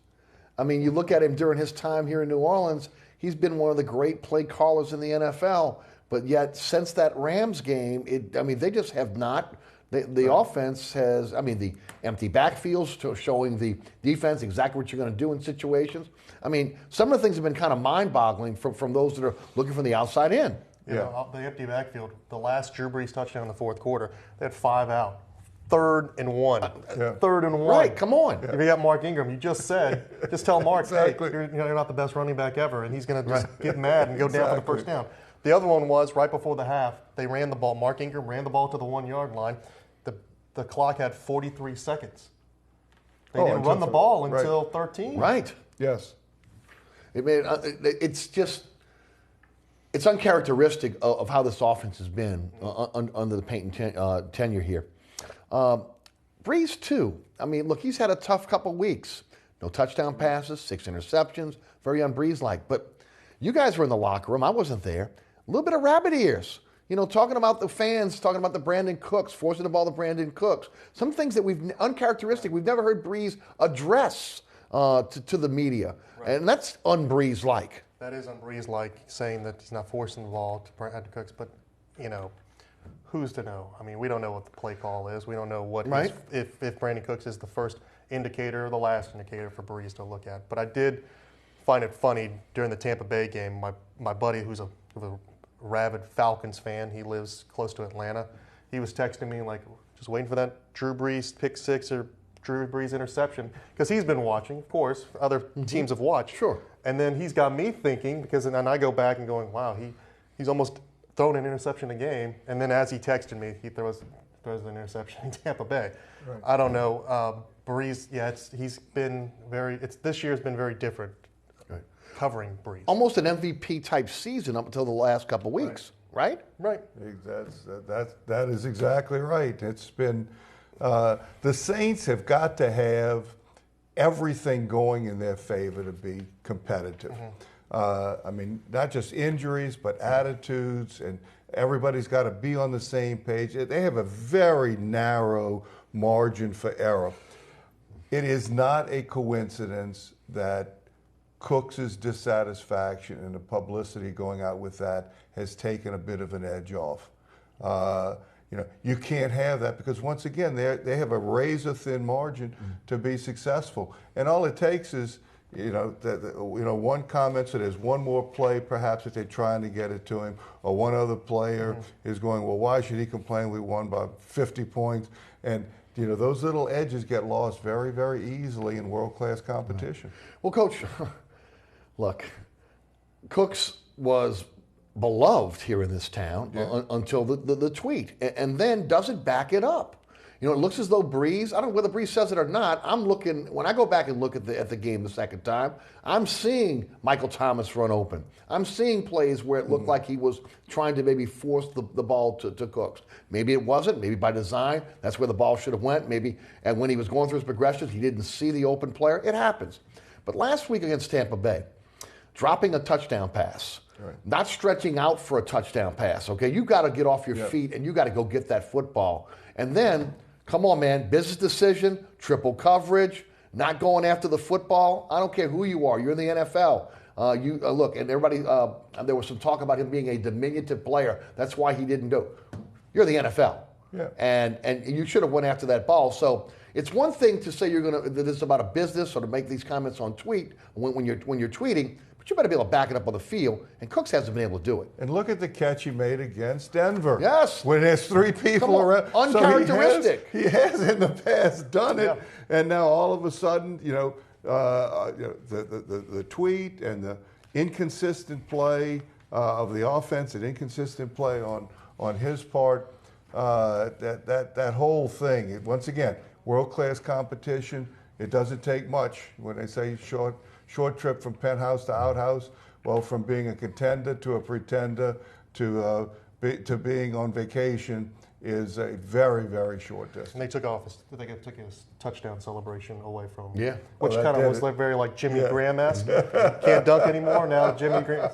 I mean, you look at him during his time here in New Orleans, he's been one of the great play callers in the NFL. But yet, since that Rams game, they just have not. The offense has, the empty backfields showing the defense exactly what you're going to do in situations. I mean, some of the things have been kind of mind-boggling from those that are looking from the outside in. You know, the empty backfield, the last Drew Brees touchdown in the fourth quarter, they had 5 out. 3rd and 1. 3rd and 1. Right, come on. If you got Mark Ingram, you just said, just tell Mark, Exactly. hey, you're not the best running back ever, and he's going to just get mad and go down for the first down. The other one was right before the half, they ran the ball. Mark Ingram ran the ball to the 1-yard line. The clock had 43 seconds. They didn't run the ball until 13. Right. Yes. It's uncharacteristic of how this offense has been under the Payton tenure here. Brees, too. I mean, look, he's had a tough couple weeks. No touchdown passes, 6 interceptions, very un-Brees-like. But you guys were in the locker room. I wasn't there. A little bit of rabbit ears. You know, talking about the fans, talking about the Brandon Cooks, forcing the ball to Brandon Cooks. Some things that uncharacteristic. We've never heard Brees address to the media. Right. And that's un-Brees-like. That is un-Brees-like, saying that he's not forcing the ball to Brandon Cooks. But, you know, who's to know? I mean, we don't know what the play call is. We don't know what if Brandon Cooks is the first indicator or the last indicator for Brees to look at. But I did find it funny during the Tampa Bay game. My buddy, who's a rabid Falcons fan, he lives close to Atlanta, he was texting me like, just waiting for that Drew Brees pick 6 or Drew Brees interception, because he's been watching, of course, other teams have watched. Sure. And then he's got me thinking, because then I go back and going, wow, he's almost thrown an interception a game. And then as he texted me, he throws an interception in Tampa Bay. Right. I don't know. Brees, this year's been very different. Covering Brees. Almost an MVP type season up until the last couple of weeks, right? Right. That is exactly right. It's been the Saints have got to have everything going in their favor to be competitive. Not just injuries, but attitudes, and everybody's got to be on the same page. They have a very narrow margin for error. It is not a coincidence that Cooks' dissatisfaction and the publicity going out with that has taken a bit of an edge off. You can't have that, because once again, they have a razor-thin margin to be successful, and all it takes is one comment, so there's one more play perhaps that they're trying to get it to him, or one other player is going, well, why should he complain we won by 50 points? And those little edges get lost very, very easily in world-class competition. Well, Coach, look, Cooks was beloved here in this town until the tweet, and then doesn't back it up. It looks as though Brees, I don't know whether Brees says it or not, when I go back and look at the game the second time, I'm seeing Michael Thomas run open. I'm seeing plays where it looked like he was trying to maybe force the ball to Cooks. Maybe it wasn't, maybe by design, that's where the ball should have went. Maybe, and when he was going through his progressions, he didn't see the open player. It happens. But last week against Tampa Bay, dropping a touchdown pass, not stretching out for a touchdown pass, okay? You got to get off your feet and you got to go get that football. And then, come on, man, business decision, triple coverage, not going after the football. I don't care who you are. You're in the NFL. Look, and everybody, there was some talk about him being a diminutive player. That's why he didn't do it. You're the NFL. Yeah. And you should have went after that ball. So it's one thing to say that this is about a business or to make these comments on tweet when you're tweeting, but you better be able to back it up on the field, and Cooks hasn't been able to do it. And look at the catch he made against Denver. Yes. When there's 3 people around. Uncharacteristic. So he has in the past done it, and now all of a sudden, the tweet and the inconsistent play of the offense and inconsistent play on his part, that whole thing, once again, world-class competition. It doesn't take much. When they say short trip from penthouse to outhouse, well, from being a contender to a pretender to to being on vacation is a very, very short distance. And they took off. I think it took his touchdown celebration away from. Yeah. Which Well, kind of was it. like very like Jimmy Graham-esque. Can't dunk anymore now. Jimmy Graham.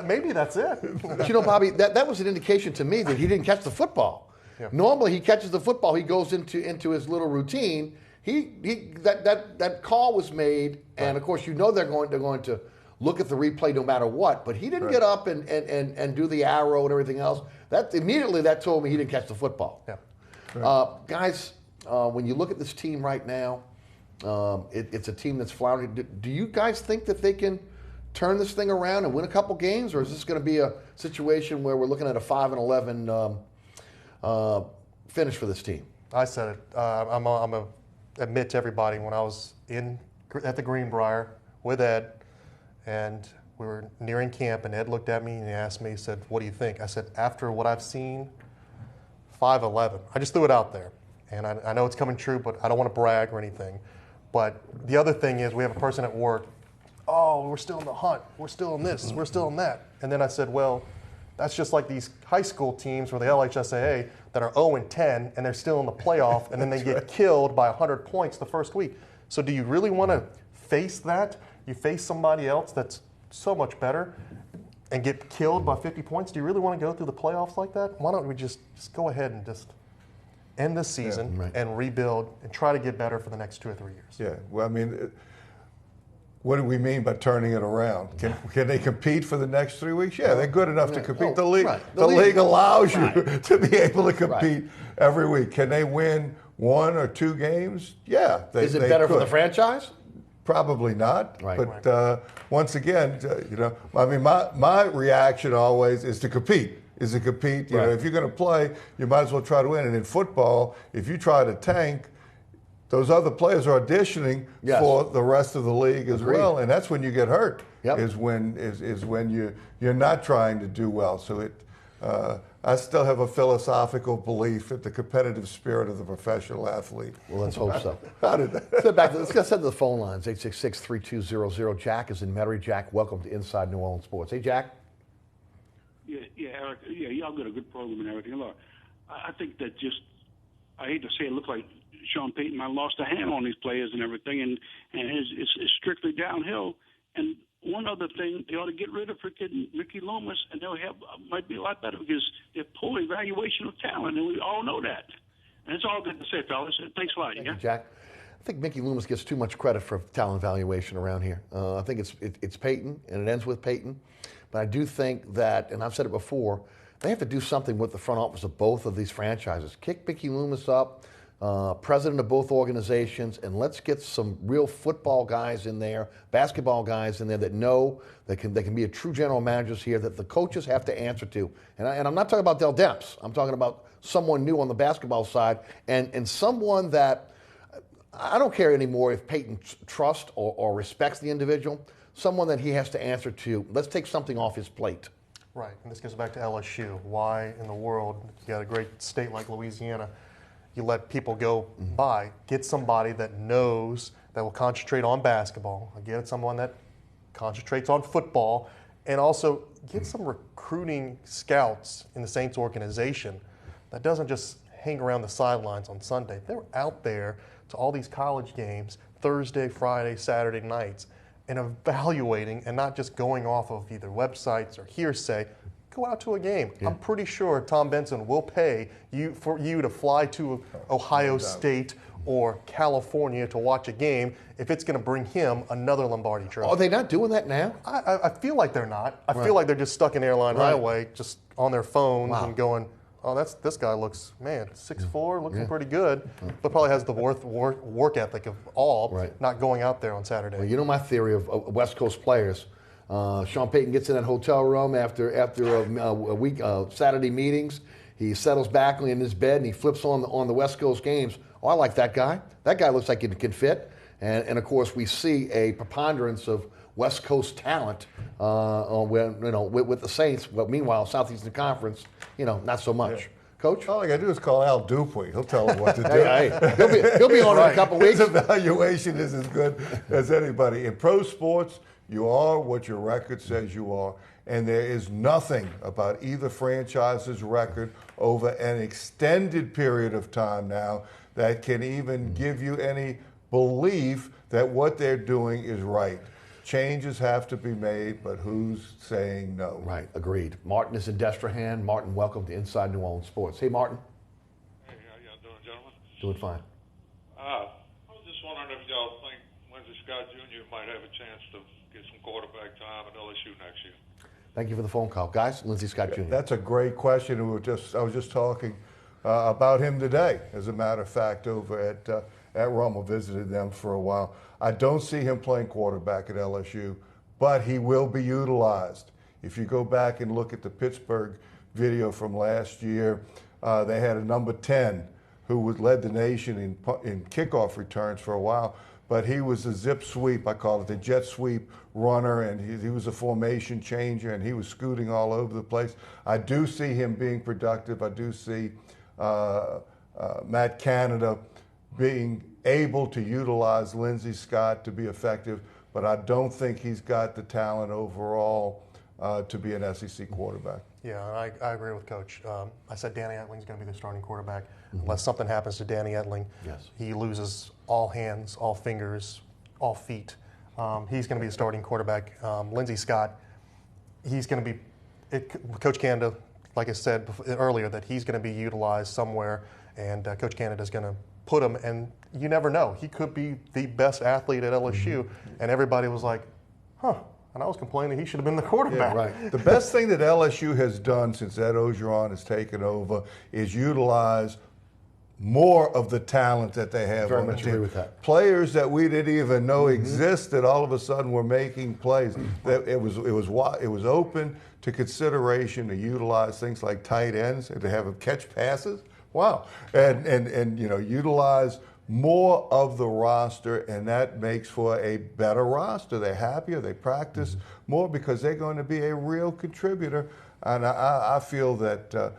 Maybe that's it. But you know, Bobby, that was an indication to me that he didn't catch the football. Yeah. Normally, he catches the football. He goes into his little routine. That call was made, and of course, you know they're going to look at the replay no matter what. But he didn't get up and do the arrow and everything else. That told me he didn't catch the football. Yeah. Guys, when you look at this team right now, it's a team that's floundering. Do you guys think that they can turn this thing around and win a couple games, or is this going to be a situation where we're looking at a 5-11 finish for this team? I said it. I'm a admit to everybody when I was at the Greenbrier with Ed, and we were nearing camp, and Ed looked at me and he asked me, he said, "What do you think?" I said, "After what I've seen, 5-11." I just threw it out there, and I know it's coming true, but I don't want to brag or anything. But the other thing is, we have a person at work. Oh, we're still in the hunt. We're still in this. We're still in that. And then I said, well, that's just like these high school teams for the LHSAA that are 0-10 and they're still in the playoff, and then they get killed by 100 points the first week. So do you really want to face that? You face somebody else that's so much better and get killed by 50 points? Do you really want to go through the playoffs like that? Why don't we just go ahead and just end this season and rebuild and try to get better for the next 2 or 3 years? Yeah, well, I mean, what do we mean by turning it around? Can they compete for the next 3 weeks? Yeah, they're good enough to compete. The league allows you to be able to compete every week. Can they win 1 or 2 games? Yeah, Is it better for the franchise? Probably not. Right. But once again, I mean, my reaction always is to compete. You know, if you're going to play, you might as well try to win. And in football, if you try to tank, those other players are auditioning for the rest of the league as well, and that's when you get hurt. Is when you're not trying to do well. So I still have a philosophical belief in the competitive spirit of the professional athlete. Well, let's hope so. How did that? Let's get to the phone lines. 866-3200. Jack is in Metairie. Jack, welcome to Inside New Orleans Sports. Hey, Jack. Yeah, Eric. Yeah, y'all got a good program and everything. Look, I think that I hate to say it, looked like Sean Payton might have lost a hand on these players and everything, and it's strictly downhill. And one other thing, they ought to get rid of freaking Mickey Loomis, and they'll might be a lot better because they're poor evaluation of talent, and we all know that. And it's all good to say, fellas. Thanks a lot. Thank you, Jack. I think Mickey Loomis gets too much credit for talent evaluation around here. I think it's Payton, and it ends with Payton. But I do think that, and I've said it before, they have to do something with the front office of both of these franchises. Kick Mickey Loomis up, president of both organizations, and let's get some real football guys in there, basketball guys in there that know they can be a true general managers here that the coaches have to answer to. And I'm not talking about Del Demps. I'm talking about someone new on the basketball side and someone that I don't care anymore if Payton trusts or respects the individual. Someone that he has to answer to. Let's take something off his plate. Right, and this goes back to LSU. Why in the world, you got a great state like Louisiana, you let people go by, get somebody that knows, that will concentrate on basketball, get someone that concentrates on football, and also get some recruiting scouts in the Saints organization that doesn't just hang around the sidelines on Sunday. They're out there to all these college games, Thursday, Friday, Saturday nights, and evaluating and not just going off of either websites or hearsay. Go out to a game. Yeah. I'm pretty sure Tom Benson will pay for you to fly to Ohio State or California to watch a game if it's going to bring him another Lombardi trophy. Are they not doing that now? I feel like they're not. I feel like they're just stuck in Airline Highway, just on their phones and going, oh, this guy looks, 6'4", looking pretty good, but probably has the work ethic of all, not going out there on Saturday. Well, you know my theory of West Coast players. Sean Payton gets in that hotel room after a week Saturday meetings. He settles back in his bed and he flips on the West Coast games. Oh, I like that guy. That guy looks like he can fit. And of course, we see a preponderance of West Coast talent with the Saints. But meanwhile, Southeastern Conference, not so much. Yeah. Coach? All I got to do is call Al Dupuy. He'll tell him what to do. He'll be on in a couple weeks. His evaluation is as good as anybody. In pro sports, you are what your record says you are. and there is nothing about either franchise's record over an extended period of time now that can even give you any belief that what they're doing is right. Changes have to be made, but who's saying no? Right, agreed. Martin is in Destrehan. Martin, welcome to Inside New Orleans Sports. Hey, Martin. Hey, how y'all doing, gentlemen? Doing fine. I was just wondering if y'all think Lindsey Scott Jr. might have a chance to get some quarterback time at LSU next year. Thank you for the phone call. Guys, Lindsey Scott Jr. That's a great question. I was just talking about him today, as a matter of fact, over at Rummel. Visited them for a while. I don't see him playing quarterback at LSU, but he will be utilized. If you go back and look at the Pittsburgh video from last year, they had a number 10 who led the nation in kickoff returns for a while, but he was a zip sweep, I call it the jet sweep runner, and he was a formation changer, and he was scooting all over the place. I do see him being productive. I do see Matt Canada being able to utilize Lindsey Scott to be effective, but I don't think he's got the talent overall to be an SEC quarterback. Yeah, I agree with Coach. I said Danny Etling's going to be the starting quarterback. Unless something happens to Danny Etling, yes, he loses all hands, all fingers, all feet. He's going to be the starting quarterback. Lindsey Scott, he's going to be, Coach Canada, like I said earlier, that he's going to be utilized somewhere, and Coach Canada's going to put him, and you never know. He could be the best athlete at LSU, and everybody was like, huh. And I was complaining he should have been the quarterback. Yeah, right. The best thing that LSU has done since Ed Ogeron has taken over is utilize more of the talent that they have on the team. Agree with that. Players that we didn't even know existed, all of a sudden were making plays. That it was open to consideration to utilize things like tight ends and to have them catch passes. Wow, and utilize more of the roster, and that makes for a better roster. They're happier, they practice more because they're going to be a real contributor. And I feel that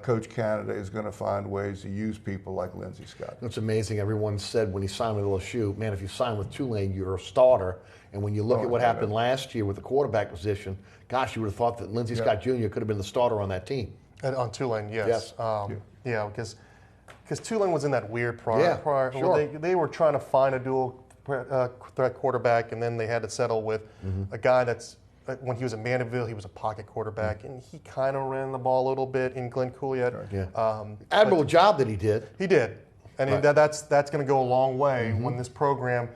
Coach Canada is going to find ways to use people like Lindsey Scott. It's amazing. Everyone said when he signed with LSU, man, if you sign with Tulane, you're a starter. And when you look at what happened last year with the quarterback position, gosh, you would have thought that Lindsey Scott Jr. could have been the starter on that team. And on Tulane, yes. Yes. Because Tulane was in that weird prior. Sure. Well, they were trying to find a dual threat quarterback, and then they had to settle with a guy that's, when he was at Mandeville, he was a pocket quarterback, and he kind of ran the ball a little bit in Glenn Couliot. Admirable job that he did. He did. And that's going to go a long way when this program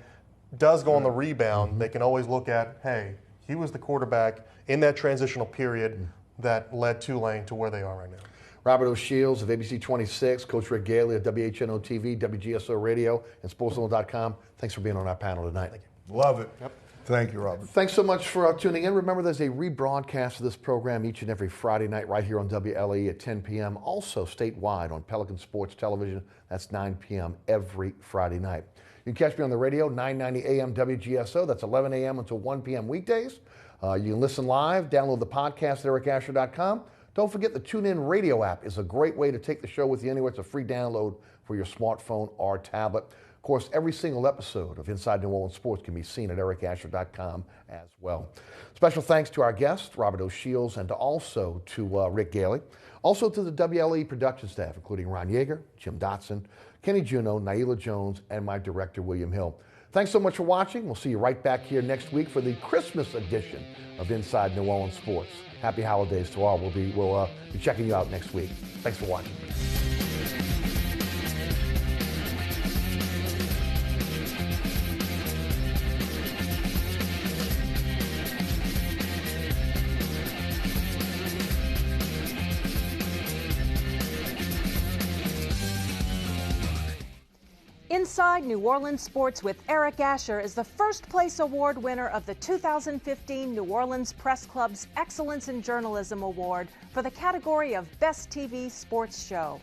does go on the rebound. They can always look at, hey, he was the quarterback in that transitional period that led Tulane to where they are right now. Robert O'Shields of ABC 26, Coach Rick Gailey of WHNO-TV, WGSO Radio, and SportsZone.com. Thanks for being on our panel tonight. Thank you. Love it. Yep. Thank you, Robert. Thanks so much for tuning in. Remember, there's a rebroadcast of this program each and every Friday night right here on WLAE at 10 p.m. Also statewide on Pelican Sports Television. That's 9 p.m. every Friday night. You can catch me on the radio, 990 a.m. WGSO. That's 11 a.m. until 1 p.m. weekdays. You can listen live, download the podcast at ericasher.com. Don't forget the TuneIn Radio app is a great way to take the show with you anywhere. It's a free download for your smartphone or tablet. Of course, every single episode of Inside New Orleans Sports can be seen at ericasher.com as well. Special thanks to our guest, Robert O'Shields, and also to Rick Gailey. Also to the WLE production staff, including Ron Yeager, Jim Dotson, Kenny Juneau, Naila Jones, and my director, William Hill. Thanks so much for watching. We'll see you right back here next week for the Christmas edition of Inside New Orleans Sports. Happy holidays to all. We'll be checking you out next week. Thanks for watching. Inside New Orleans Sports with Eric Asher is the first place award winner of the 2015 New Orleans Press Club's Excellence in Journalism Award for the category of Best TV Sports Show.